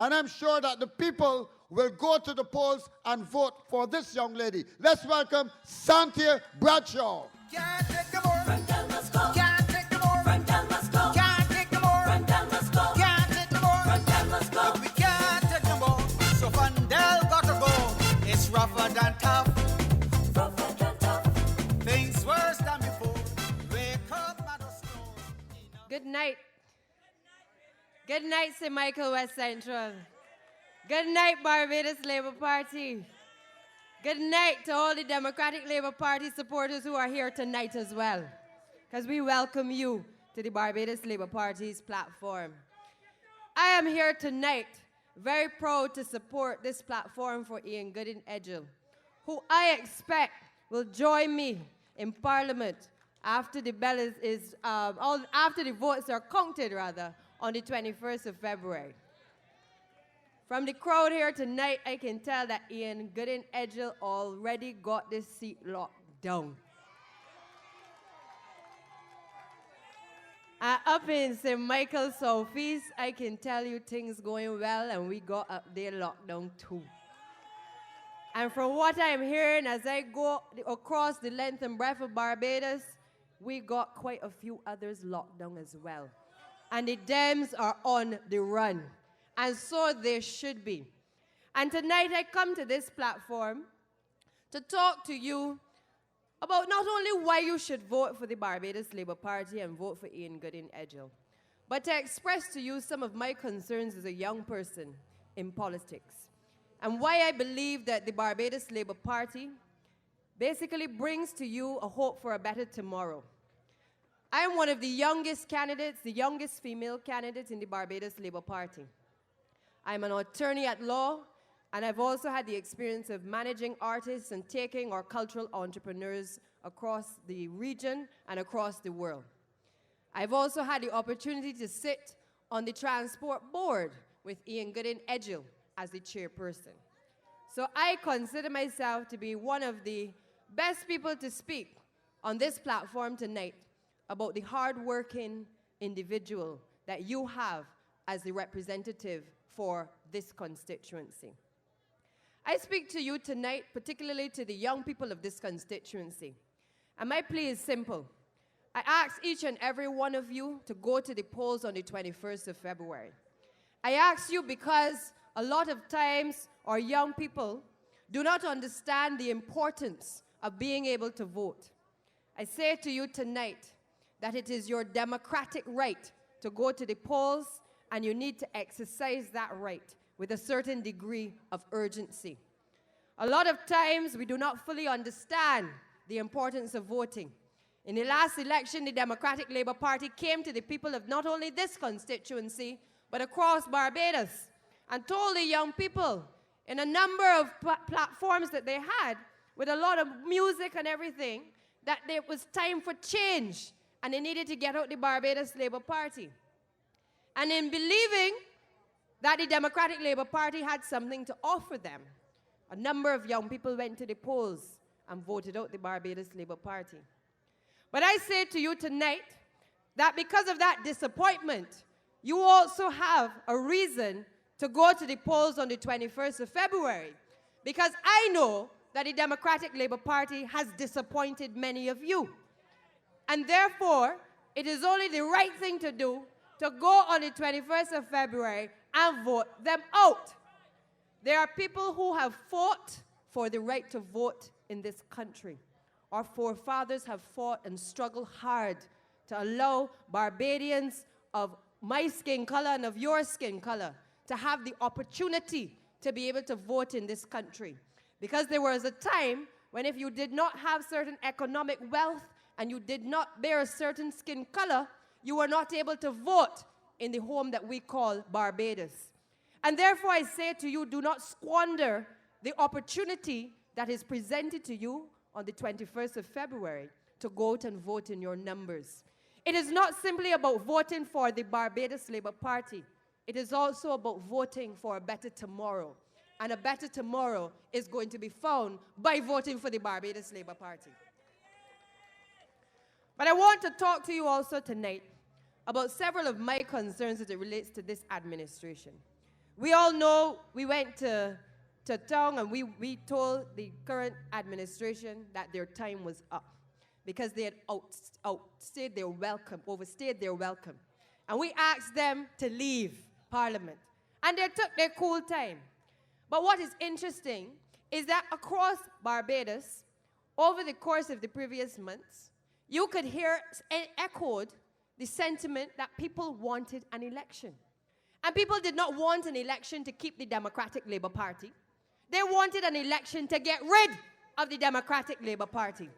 And I'm sure that the people will go to the polls and vote for this young lady. Let's welcome Santia Bradshaw. Can't take no more. Frontal must go. Can't take no more. Frontal must go. Can't take no more. Frontal must go. Can't take no more. Frontal must go. But we can't take no more. So Fandel got to go. It's rougher than tough. Rougher than tough. Things worse than before. Wake up and snore. Good night. Good night, St. Michael West Central. Good night, Barbados Labour Party. Good night to all the Democratic Labour Party supporters who are here tonight as well, because we welcome you to the Barbados Labour Party's platform. I am here tonight very proud to support this platform for Ian Gooding Edgell, who I expect will join me in Parliament after the bell after the votes are counted, rather, on the 21st of February. From the crowd here tonight, I can tell that Ian Gooding Edgell already got this seat locked down. Up in St. Michael Southeast, I can tell you things going well, and we got up there locked down too. And from what I'm hearing as I go across the length and breadth of Barbados, we got quite a few others locked down as well. And the Dems are on the run. And so they should be. And tonight I come to this platform to talk to you about not only why you should vote for the Barbados Labour Party and vote for Ian Gooding Edgell, but to express to you some of my concerns as a young person in politics, and why I believe that the Barbados Labour Party basically brings to you a hope for a better tomorrow. I am one of the youngest candidates, the youngest female candidate in the Barbados Labour Party. I'm an attorney at law, and I've also had the experience of managing artists and taking our cultural entrepreneurs across the region and across the world. I've also had the opportunity to sit on the transport board with Ian Gooding Edgell as the chairperson. So I consider myself to be one of the best people to speak on this platform tonight about the hard-working individual that you have as the representative for this constituency. I speak to you tonight, particularly to the young people of this constituency. And my plea is simple. I ask each and every one of you to go to the polls on the 21st of February. I ask you because a lot of times our young people do not understand the importance of being able to vote. I say to you tonight that it is your democratic right to go to the polls, and you need to exercise that right with a certain degree of urgency. A lot of times, we do not fully understand the importance of voting. In the last election, the Democratic Labour Party came to the people of not only this constituency, but across Barbados, and told the young people in a number of platforms that they had, with a lot of music and everything, that it was time for change, and they needed to get out the Barbados Labour Party. And in believing that the Democratic Labour Party had something to offer them, a number of young people went to the polls and voted out the Barbados Labour Party. But I say to you tonight that because of that disappointment, you also have a reason to go to the polls on the 21st of February. Because I know that the Democratic Labour Party has disappointed many of you. And therefore, it is only the right thing to do to go on the 21st of February and vote them out. There are people who have fought for the right to vote in this country. Our forefathers have fought and struggled hard to allow Barbadians of my skin color and of your skin color to have the opportunity to be able to vote in this country. Because there was a time when if you did not have certain economic wealth and you did not bear a certain skin color, you were not able to vote in the home that we call Barbados. And therefore I say to you, do not squander the opportunity that is presented to you on the 21st of February to go out and vote in your numbers. It is not simply about voting for the Barbados Labour Party. It is also about voting for a better tomorrow. And a better tomorrow is going to be found by voting for the Barbados Labour Party. But I want to talk to you also tonight about several of my concerns as it relates to this administration. We all know we went to town and we told the current administration that their time was up because they had overstayed their welcome. And we asked them to leave Parliament. And they took their cool time. But what is interesting is that across Barbados, over the course of the previous months, you could hear echoed the sentiment that people wanted an election. And people did not want an election to keep the Democratic Labour Party. They wanted an election to get rid of the Democratic Labour Party.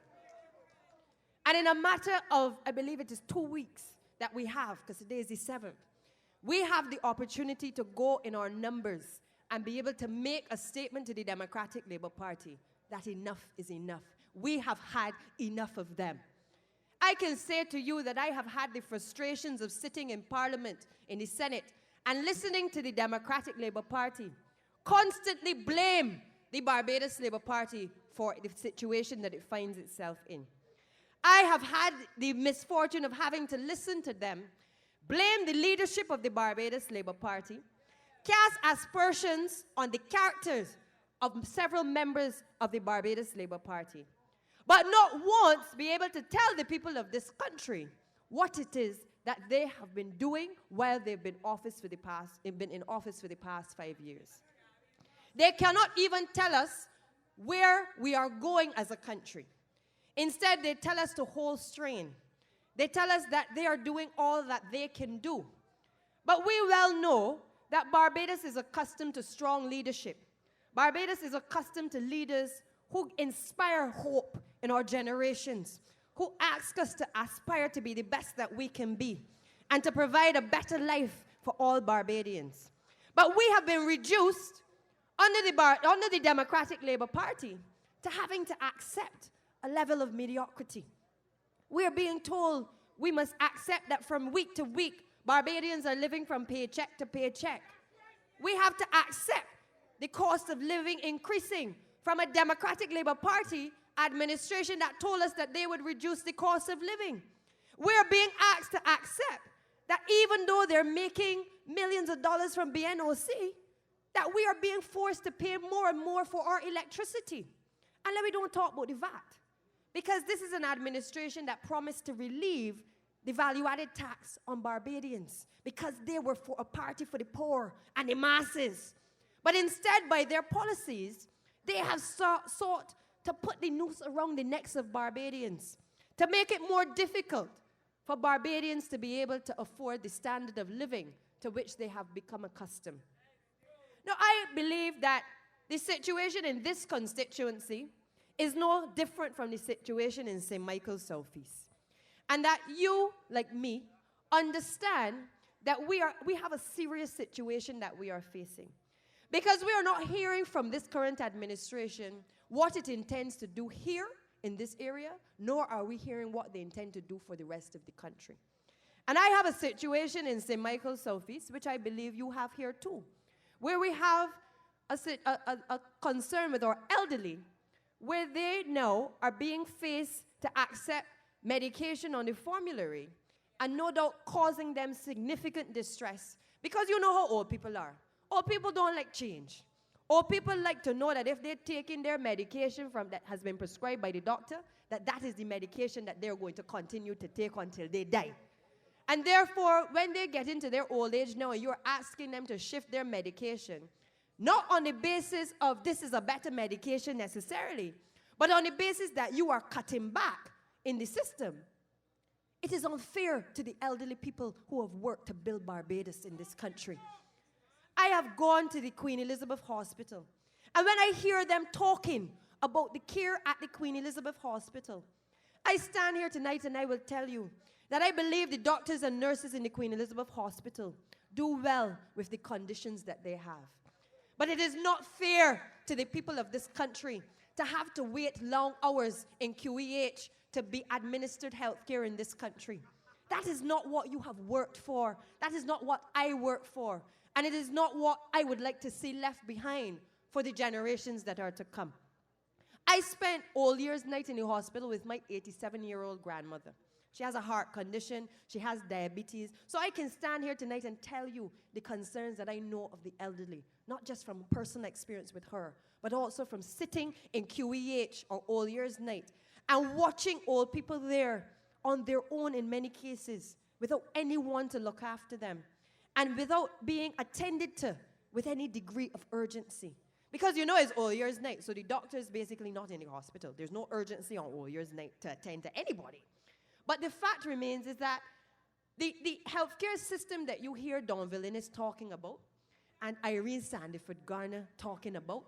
And in a matter of, I believe it is 2 weeks that we have, because today is the 7th, we have the opportunity to go in our numbers and be able to make a statement to the Democratic Labour Party that enough is enough. We have had enough of them. I can say to you that I have had the frustrations of sitting in Parliament, in the Senate, and listening to the Democratic Labour Party constantly blame the Barbados Labour Party for the situation that it finds itself in. I have had the misfortune of having to listen to them blame the leadership of the Barbados Labour Party, cast aspersions on the characters of several members of the Barbados Labour Party, but not once be able to tell the people of this country what it is that they have been doing while they've been in office for the past 5 years. They cannot even tell us where we are going as a country. Instead, they tell us to hold strain. They tell us that they are doing all that they can do. But we well know that Barbados is accustomed to strong leadership. Barbados is accustomed to leaders who inspire hope in our generations, who ask us to aspire to be the best that we can be and to provide a better life for all Barbadians. But we have been reduced under the Democratic Labour Party to having to accept a level of mediocrity. We are being told we must accept that from week to week, Barbadians are living from paycheck to paycheck. We have to accept the cost of living increasing from a Democratic Labour Party administration that told us that they would reduce the cost of living. We are being asked to accept that even though they're making millions of dollars from BNOC, that we are being forced to pay more and more for our electricity. And let me don't talk about the VAT. Because this is an administration that promised to relieve the value-added tax on Barbadians because they were for a party for the poor and the masses. But instead, by their policies, they have sought to put the noose around the necks of Barbadians, to make it more difficult for Barbadians to be able to afford the standard of living to which they have become accustomed. Now, I believe that the situation in this constituency is no different from the situation in St. Michael's Southeast. And that you, like me, understand that we have a serious situation that we are facing. Because we are not hearing from this current administration what it intends to do here in this area, nor are we hearing what they intend to do for the rest of the country. And I have a situation in St. Michael's Southeast, which I believe you have here too, where we have a concern with our elderly, where they now are being faced to accept medication on the formulary and no doubt causing them significant distress. Because you know how old people are. Old people don't like change. Old people like to know that if they're taking their medication that has been prescribed by the doctor, that is the medication that they're going to continue to take until they die. And therefore, when they get into their old age now and you're asking them to shift their medication, not on the basis of this is a better medication necessarily, but on the basis that you are cutting back in the system. It is unfair to the elderly people who have worked to build Barbados in this country. I have gone to the Queen Elizabeth Hospital, and when I hear them talking about the care at the Queen Elizabeth Hospital, I stand here tonight and I will tell you that I believe the doctors and nurses in the Queen Elizabeth Hospital do well with the conditions that they have. But it is not fair to the people of this country to have to wait long hours in QEH to be administered health care in this country. That is not what you have worked for. That is not what I work for. And it is not what I would like to see left behind for the generations that are to come. I spent all year's night in the hospital with my 87-year-old grandmother. She has a heart condition. She has diabetes. So I can stand here tonight and tell you the concerns that I know of the elderly, not just from personal experience with her, but also from sitting in QEH or All Years Night and watching old people there on their own in many cases without anyone to look after them and without being attended to with any degree of urgency. Because you know it's All Years Night, so the doctor is basically not in the hospital. There's no urgency on All Years Night to attend to anybody. But the fact remains is that the healthcare system that you hear Don Villinis talking about and Irene Sandiford Garner talking about,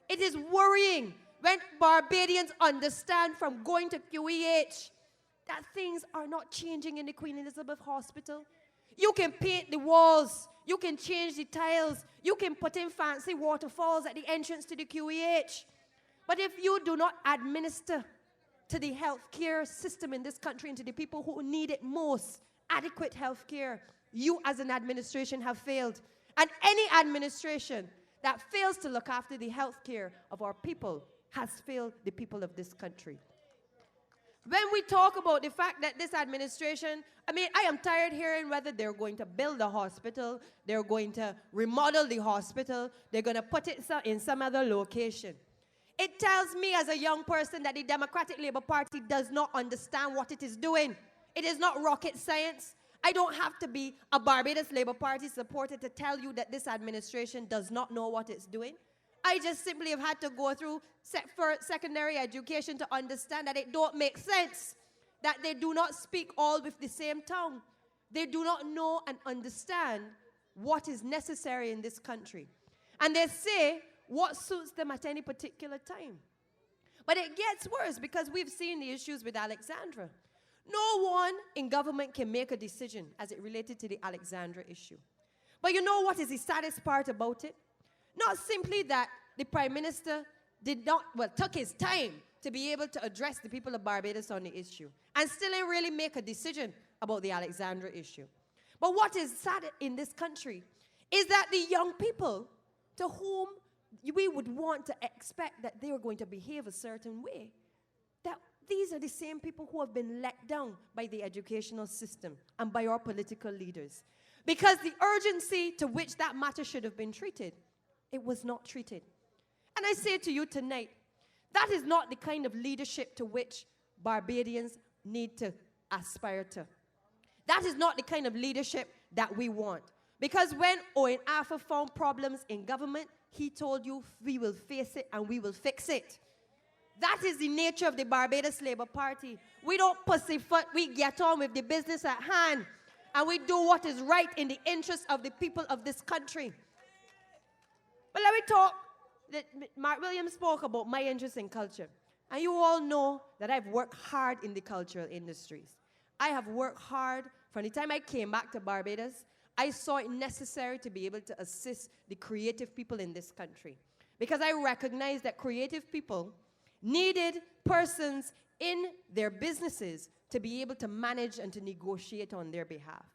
it is worrying when Barbadians understand from going to QEH that things are not changing in the Queen Elizabeth Hospital. You can paint the walls, you can change the tiles, you can put in fancy waterfalls at the entrance to the QEH. But if you do not administer to the healthcare system in this country and to the people who need it most, adequate healthcare, you as an administration have failed. And any administration that fails to look after the healthcare of our people has failed the people of this country. When we talk about the fact that this administration, I am tired hearing whether they're going to build a hospital, they're going to remodel the hospital, they're going to put it in some other location. It tells me as a young person that the Democratic Labour Party does not understand what it is doing. It is not rocket science. I don't have to be a Barbados Labour Party supporter to tell you that this administration does not know what it's doing. I just simply have had to go through secondary education to understand that it don't make sense, that they do not speak all with the same tongue. They do not know and understand what is necessary in this country. And they say what suits them at any particular time. But it gets worse because we've seen the issues with Alexandra. No one in government can make a decision as it related to the Alexandra issue. But you know what is the saddest part about it? Not simply that the Prime Minister took his time to be able to address the people of Barbados on the issue and still didn't really make a decision about the Alexandra issue. But what is sad in this country is that the young people to whom we would want to expect that they are going to behave a certain way, that these are the same people who have been let down by the educational system and by our political leaders. Because the urgency to which that matter should have been treated, it was not treated. And I say to you tonight, that is not the kind of leadership to which Barbadians need to aspire to. That is not the kind of leadership that we want. Because when Owen Arthur found problems in government, he told you, we will face it and we will fix it. That is the nature of the Barbados Labour Party. We don't pussyfoot, we get on with the business at hand, and we do what is right in the interest of the people of this country. But let me talk. Mark Williams spoke about my interest in culture. And you all know that I've worked hard in the cultural industries. I have worked hard from the time I came back to Barbados. I saw it necessary to be able to assist the creative people in this country. Because I recognized that creative people needed persons in their businesses to be able to manage and to negotiate on their behalf.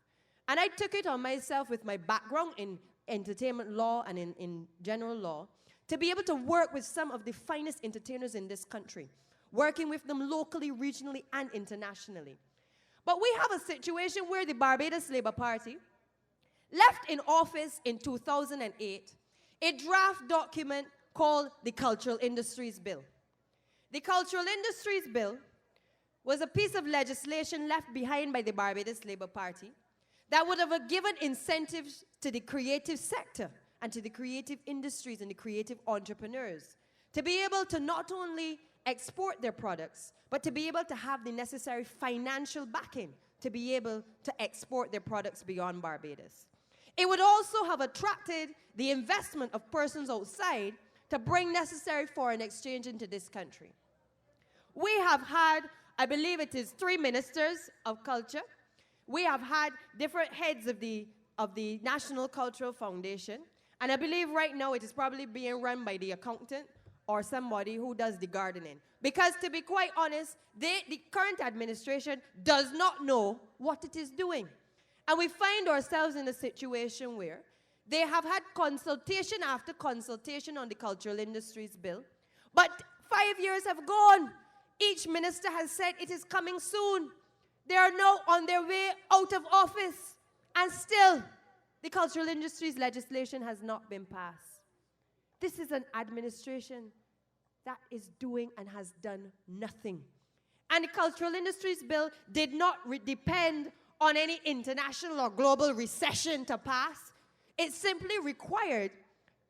And I took it on myself with my background in entertainment law and in general law to be able to work with some of the finest entertainers in this country, working with them locally, regionally, and internationally. But we have a situation where the Barbados Labour Party left in office in 2008 a draft document called the Cultural Industries Bill. The Cultural Industries Bill was a piece of legislation left behind by the Barbados Labour Party that would have given incentives to the creative sector and to the creative industries and the creative entrepreneurs to be able to not only export their products, but to be able to have the necessary financial backing to be able to export their products beyond Barbados. It would also have attracted the investment of persons outside to bring necessary foreign exchange into this country. We have had, I believe it is 3 ministers of culture. We have had different heads of the National Cultural Foundation. And I believe right now it is probably being run by the accountant or somebody who does the gardening. Because to be quite honest, the current administration does not know what it is doing. And we find ourselves in a situation where they have had consultation after consultation on the Cultural Industries Bill. But 5 years have gone. Each minister has said it is coming soon. They are now on their way out of office. And still, the cultural industries legislation has not been passed. This is an administration that is doing and has done nothing. And the cultural industries bill did not depend on any international or global recession to pass. It simply required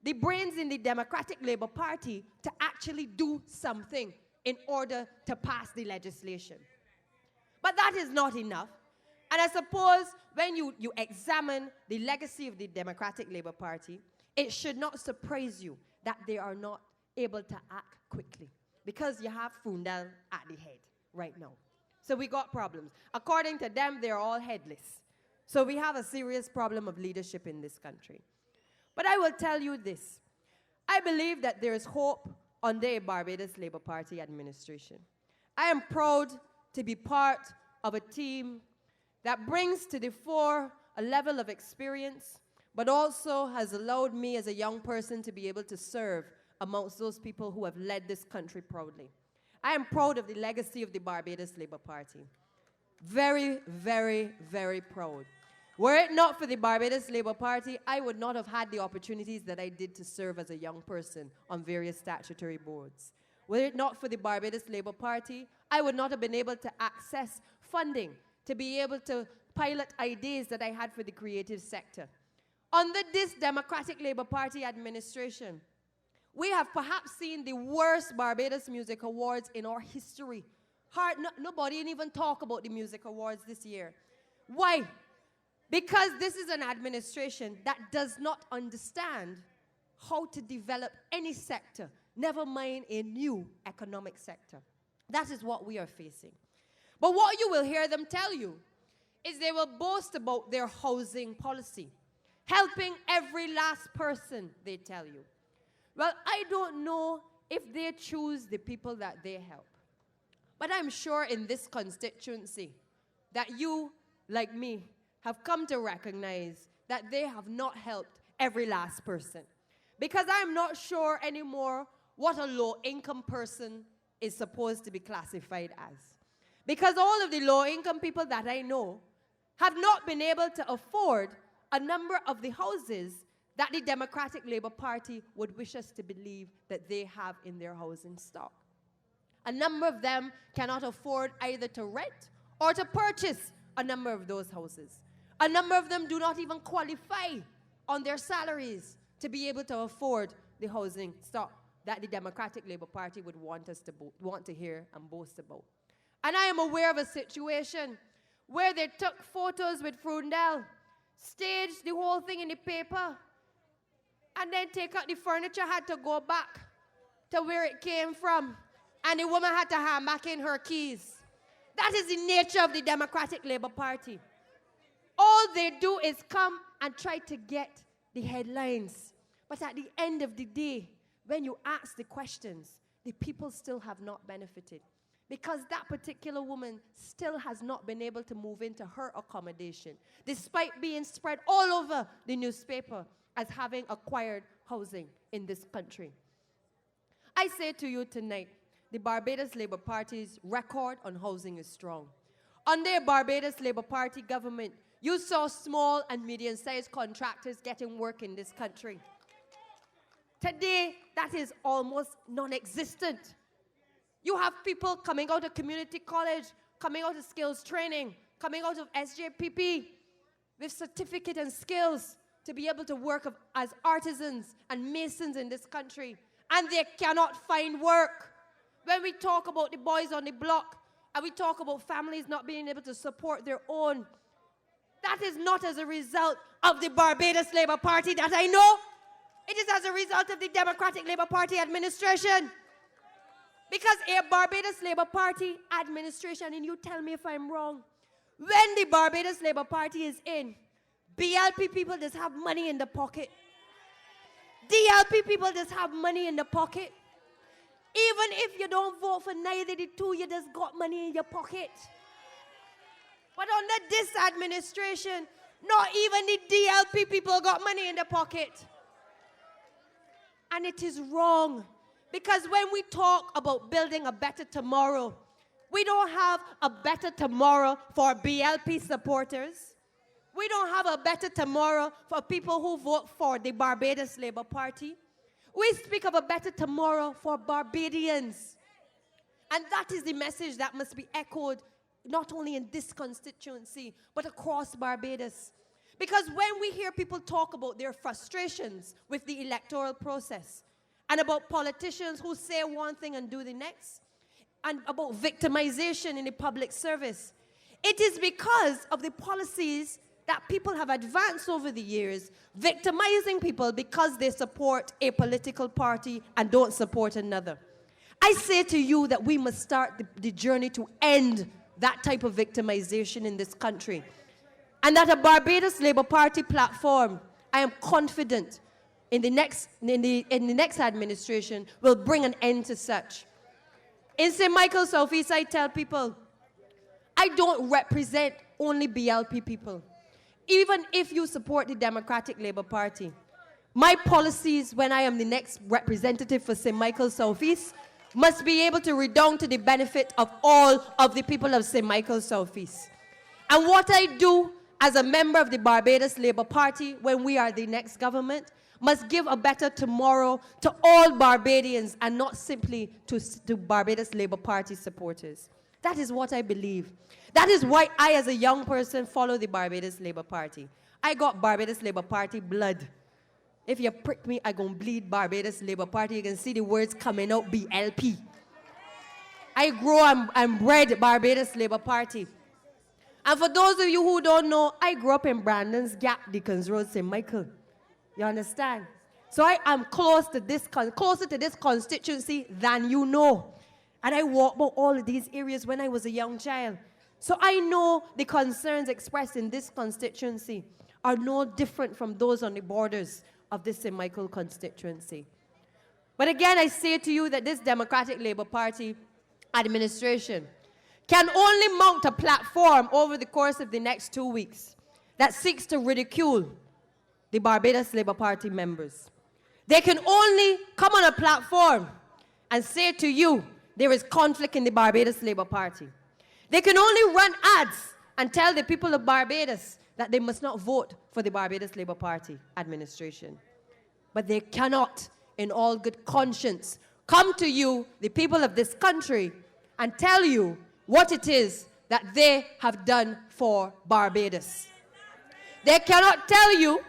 the brains in the Democratic Labour Party to actually do something in order to pass the legislation. But that is not enough. And I suppose when you examine the legacy of the Democratic Labour Party, it should not surprise you that they are not able to act quickly, because you have Fundal at the head right now. So we got problems. According to them, they're all headless. So we have a serious problem of leadership in this country. But I will tell you this. I believe that there is hope under a Barbados Labour Party administration. I am proud to be part of a team that brings to the fore a level of experience, but also has allowed me as a young person to be able to serve amongst those people who have led this country proudly. I am proud of the legacy of the Barbados Labour Party. Very, very, very proud. Were it not for the Barbados Labour Party, I would not have had the opportunities that I did to serve as a young person on various statutory boards. Were it not for the Barbados Labour Party, I would not have been able to access funding to be able to pilot ideas that I had for the creative sector. Under this Democratic Labour Party administration, we have perhaps seen the worst Barbados Music Awards in our history. Nobody even talk about the Music Awards this year. Why? Because this is an administration that does not understand how to develop any sector, never mind a new economic sector. That is what we are facing. But what you will hear them tell you is they will boast about their housing policy, helping every last person, they tell you. Well, I don't know if they choose the people that they help. But I'm sure in this constituency that you, like me, have come to recognize that they have not helped every last person. Because I'm not sure anymore what a low-income person is supposed to be classified as. Because all of the low-income people that I know have not been able to afford a number of the houses that the Democratic Labour Party would wish us to believe that they have in their housing stock. A number of them cannot afford either to rent or to purchase a number of those houses. A number of them do not even qualify on their salaries to be able to afford the housing stock that the Democratic Labour Party would want to hear and boast about. And I am aware of a situation where they took photos with Frundell, staged the whole thing in the paper, and then take out the furniture, had to go back to where it came from, and the woman had to hand back in her keys. That is the nature of the Democratic Labour Party. All they do is come and try to get the headlines. But at the end of the day, when you ask the questions, the people still have not benefited. Because that particular woman still has not been able to move into her accommodation, despite being spread all over the newspaper as having acquired housing in this country. I say to you tonight, the Barbados Labour Party's record on housing is strong. Under a Barbados Labour Party government, you saw small and medium-sized contractors getting work in this country. Today, that is almost non-existent. You have people coming out of community college, coming out of skills training, coming out of SJPP with certificate and skills to be able to work as artisans and masons in this country, and they cannot find work. When we talk about the boys on the block, and we talk about families not being able to support their own, that is not as a result of the Barbados Labour Party that I know. It is as a result of the Democratic Labour Party administration. Because a Barbados Labour Party administration, and you tell me if I'm wrong, when the Barbados Labour Party is in, BLP people just have money in the pocket. DLP people just have money in the pocket. Even if you don't vote for neither the two, you just got money in your pocket. But under this administration, not even the DLP people got money in the pocket. And it is wrong. Because when we talk about building a better tomorrow, We don't have a better tomorrow for BLP supporters. We don't have a better tomorrow for people who vote for the Barbados Labour Party. We speak of a better tomorrow for Barbadians. And that is the message that must be echoed not only in this constituency, but across Barbados. Because when we hear people talk about their frustrations with the electoral process, and about politicians who say one thing and do the next, and about victimization in the public service, it is because of the policies that people have advanced over the years, victimizing people because they support a political party and don't support another. I say to you that we must start the journey to end that type of victimization in this country. And that a Barbados Labour Party platform, I am confident, in the next administration will bring an end to such. In St. Michael's South East, I tell people, I don't represent only BLP people. Even if you support the Democratic Labour Party, my policies when I am the next representative for St. Michael's South East must be able to redound to the benefit of all of the people of St. Michael's South East. And what I do as a member of the Barbados Labour Party when we are the next government must give a better tomorrow to all Barbadians and not simply to Barbados Labour Party supporters. That is what I believe. That is why I, as a young person, follow the Barbados Labour Party. I got Barbados Labour Party blood. If you prick me, I'm going to bleed Barbados Labour Party. You can see the words coming out, BLP. I grew and bred Barbados Labour Party. And for those of you who don't know, I grew up in Brandon's Gap, Dickens Road, St. Michael. You understand? So I am closer to this constituency than you know. And I walked about all of these areas when I was a young child. So I know the concerns expressed in this constituency are no different from those on the borders of this St. Michael constituency. But again, I say to you that this Democratic Labour Party administration can only mount a platform over the course of the next 2 weeks that seeks to ridicule the Barbados Labour Party members. They can only come on a platform and say to you, there is conflict in the Barbados Labour Party. They can only run ads and tell the people of Barbados that they must not vote for the Barbados Labour Party administration. But they cannot, in all good conscience, come to you, the people of this country, and tell you what it is that they have done for Barbados. They cannot tell you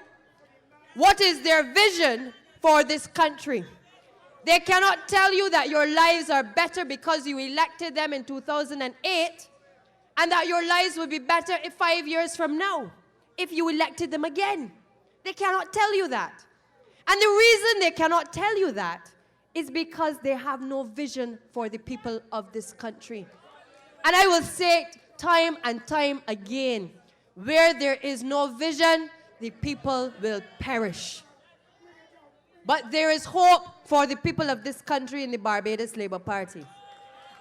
what is their vision for this country. They cannot tell you that your lives are better because you elected them in 2008 and that your lives will be better 5 years from now if you elected them again. They cannot tell you that. And the reason they cannot tell you that is because they have no vision for the people of this country. And I will say it time and time again, where there is no vision, the people will perish. But there is hope for the people of this country in the Barbados Labour Party.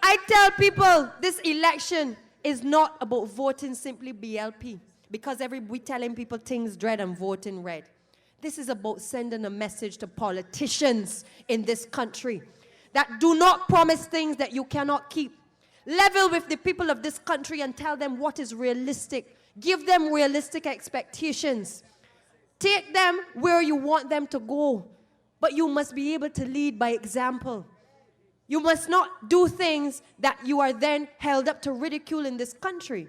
I tell people this election is not about voting simply BLP, because we telling people things dread and voting red. This is about sending a message to politicians in this country that do not promise things that you cannot keep. Level with the people of this country and tell them what is realistic. Give them realistic expectations. Take them where you want them to go. But you must be able to lead by example. You must not do things that you are then held up to ridicule in this country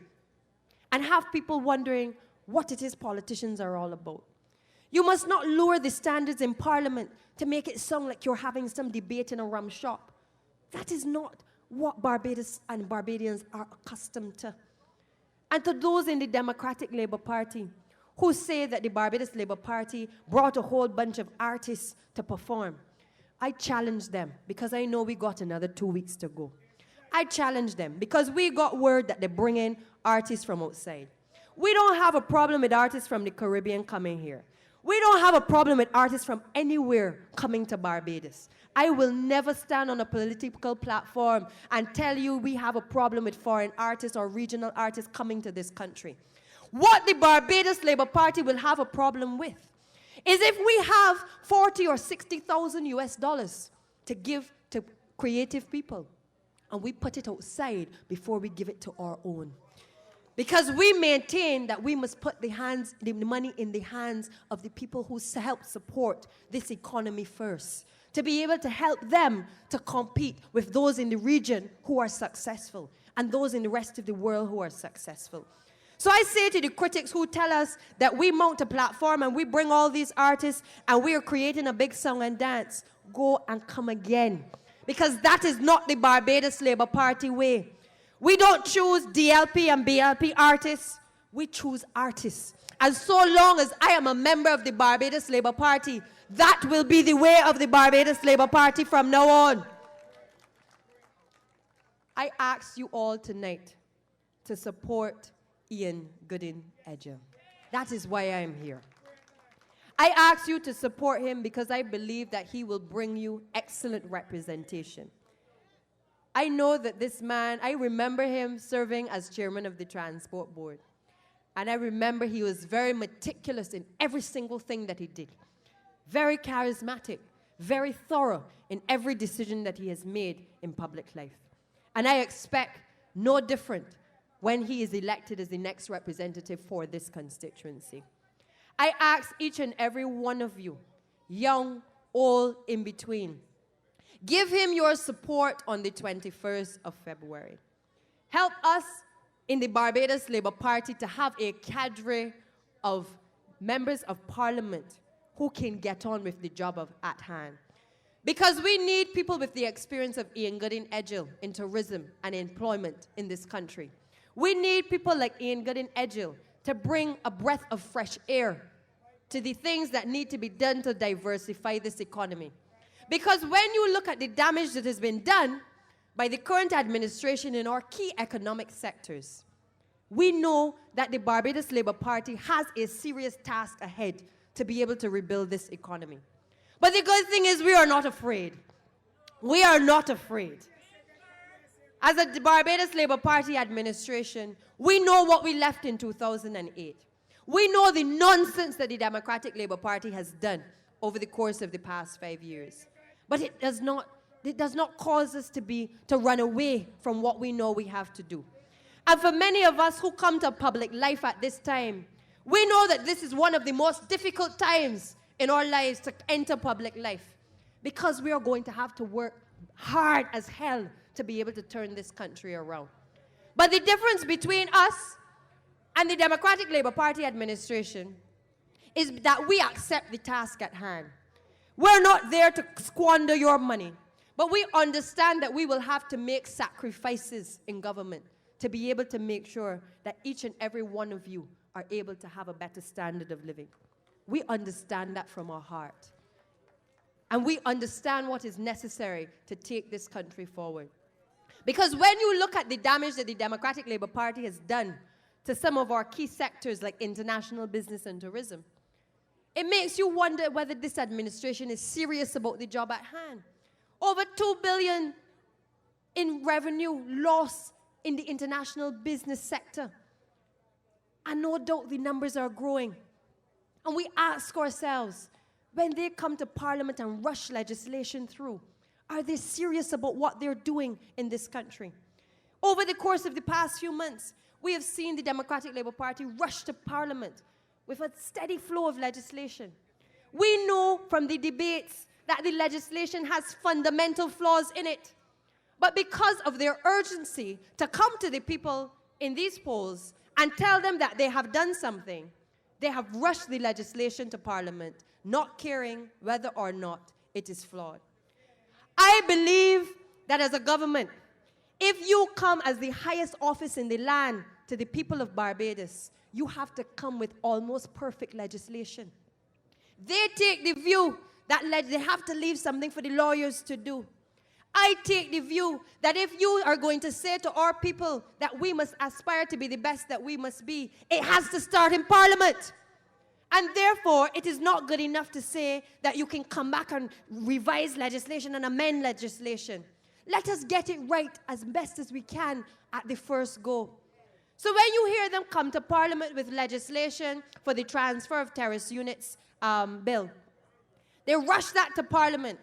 and have people wondering what it is politicians are all about. You must not lower the standards in Parliament to make it sound like you're having some debate in a rum shop. That is not what Barbados and Barbadians are accustomed to. And to those in the Democratic Labour Party who say that the Barbados Labour Party brought a whole bunch of artists to perform, I challenge them because I know we got another 2 weeks to go. I challenge them because we got word that they're bringing artists from outside. We don't have a problem with artists from the Caribbean coming here. We don't have a problem with artists from anywhere coming to Barbados. I will never stand on a political platform and tell you we have a problem with foreign artists or regional artists coming to this country. What the Barbados Labour Party will have a problem with is if we have 40 or 60,000 US dollars to give to creative people. and we put it outside before we give it to our own. Because we maintain that we must put the money in the hands of the people who help support this economy first, to be able to help them to compete with those in the region who are successful and those in the rest of the world who are successful. So I say to the critics who tell us that we mount a platform and we bring all these artists and we are creating a big song and dance, go and come again. Because that is not the Barbados Labour Party way. We don't choose DLP and BLP artists. We choose artists. And so long as I am a member of the Barbados Labour Party, that will be the way of the Barbados Labour Party from now on. I ask you all tonight to support Ian Goodin Edgell. That is why I am here. I ask you to support him because I believe that he will bring you excellent representation. I know that this man, I remember him serving as chairman of the Transport Board. And I remember he was very meticulous in every single thing that he did. Very charismatic, very thorough in every decision that he has made in public life. And I expect no different when he is elected as the next representative for this constituency. I ask each and every one of you, young, old, in between, give him your support on the 21st of February. Help us in the Barbados Labour Party to have a cadre of members of parliament who can get on with the job at hand. Because we need people with the experience of Ian Goodin Edgell in tourism and employment in this country. We need people like Ian Goodin Edgell to bring a breath of fresh air to the things that need to be done to diversify this economy. Because when you look at the damage that has been done by the current administration in our key economic sectors, we know that the Barbados Labour Party has a serious task ahead to be able to rebuild this economy. But the good thing is we are not afraid. We are not afraid. As a Barbados Labour Party administration, we know what we left in 2008. We know the nonsense that the Democratic Labour Party has done over the course of the past 5 years. But it does not cause us to run away from what we know we have to do. And for many of us who come to public life at this time, we know that this is one of the most difficult times in our lives to enter public life, because we are going to have to work hard as hell to be able to turn this country around. But the difference between us and the Democratic Labour Party administration is that we accept the task at hand. We're not there to squander your money, but we understand that we will have to make sacrifices in government to be able to make sure that each and every one of you are able to have a better standard of living. We understand that from our heart. And we understand what is necessary to take this country forward. Because when you look at the damage that the Democratic Labour Party has done to some of our key sectors like international business and tourism, it makes you wonder whether this administration is serious about the job at hand. Over $2 billion in revenue loss in the international business sector. And no doubt the numbers are growing. And we ask ourselves, when they come to Parliament and rush legislation through, are they serious about what they're doing in this country? Over the course of the past few months, we have seen the Democratic Labour Party rush to Parliament with a steady flow of legislation. We know from the debates that the legislation has fundamental flaws in it. But because of their urgency to come to the people in these polls and tell them that they have done something, they have rushed the legislation to Parliament, not caring whether or not it is flawed. I believe that as a government, if you come as the highest office in the land to the people of Barbados, you have to come with almost perfect legislation. They take the view that they have to leave something for the lawyers to do. I take the view that if you are going to say to our people that we must aspire to be the best that we must be, it has to start in Parliament. And therefore, it is not good enough to say that you can come back and revise legislation and amend legislation. Let us get it right as best as we can at the first go. So when you hear them come to Parliament with legislation for the transfer of terrace units bill, they rush that to Parliament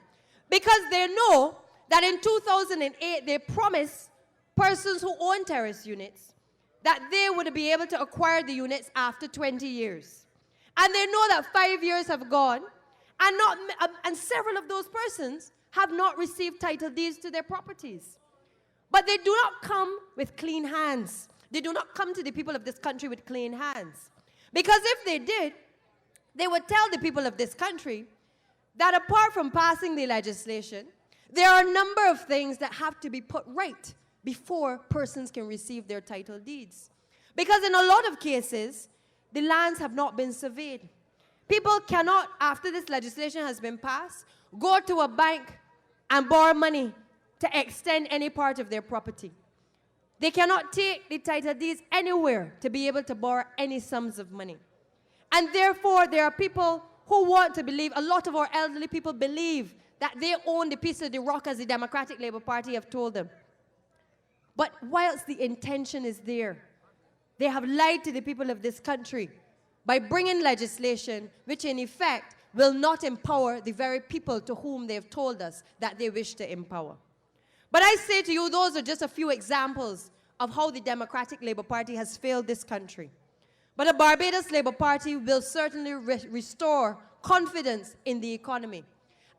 because they know that in 2008 they promised persons who own terrace units that they would be able to acquire the units after 20 years. And they know that 5 years have gone, and several of those persons have not received title deeds to their properties. But they do not come with clean hands. They do not come to the people of this country with clean hands. Because if they did, they would tell the people of this country that apart from passing the legislation, there are a number of things that have to be put right before persons can receive their title deeds. Because in a lot of cases, the lands have not been surveyed. People cannot, after this legislation has been passed, go to a bank and borrow money to extend any part of their property. They cannot take the title deeds anywhere to be able to borrow any sums of money. And therefore, there are people who want to believe, a lot of our elderly people believe that they own the piece of the rock as the Democratic Labour Party have told them. But whilst the intention is there, they have lied to the people of this country by bringing legislation which in effect will not empower the very people to whom they have told us that they wish to empower. But I say to you, those are just a few examples of how the Democratic Labour Party has failed this country. But the Barbados Labour Party will certainly restore confidence in the economy.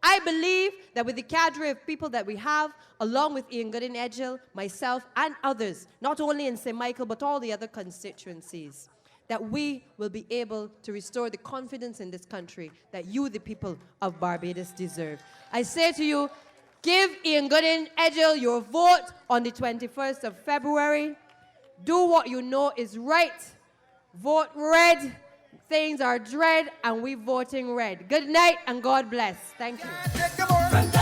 I believe that with the cadre of people that we have, along with Ian Goodin-Edgell, myself, and others, not only in St. Michael, but all the other constituencies, that we will be able to restore the confidence in this country that you, the people of Barbados, deserve. I say to you, give Ian Goodin-Edgell your vote on the 21st of February. Do what you know is right. Vote red. Things are dread, and we're voting red. Good night, and God bless. Thank you.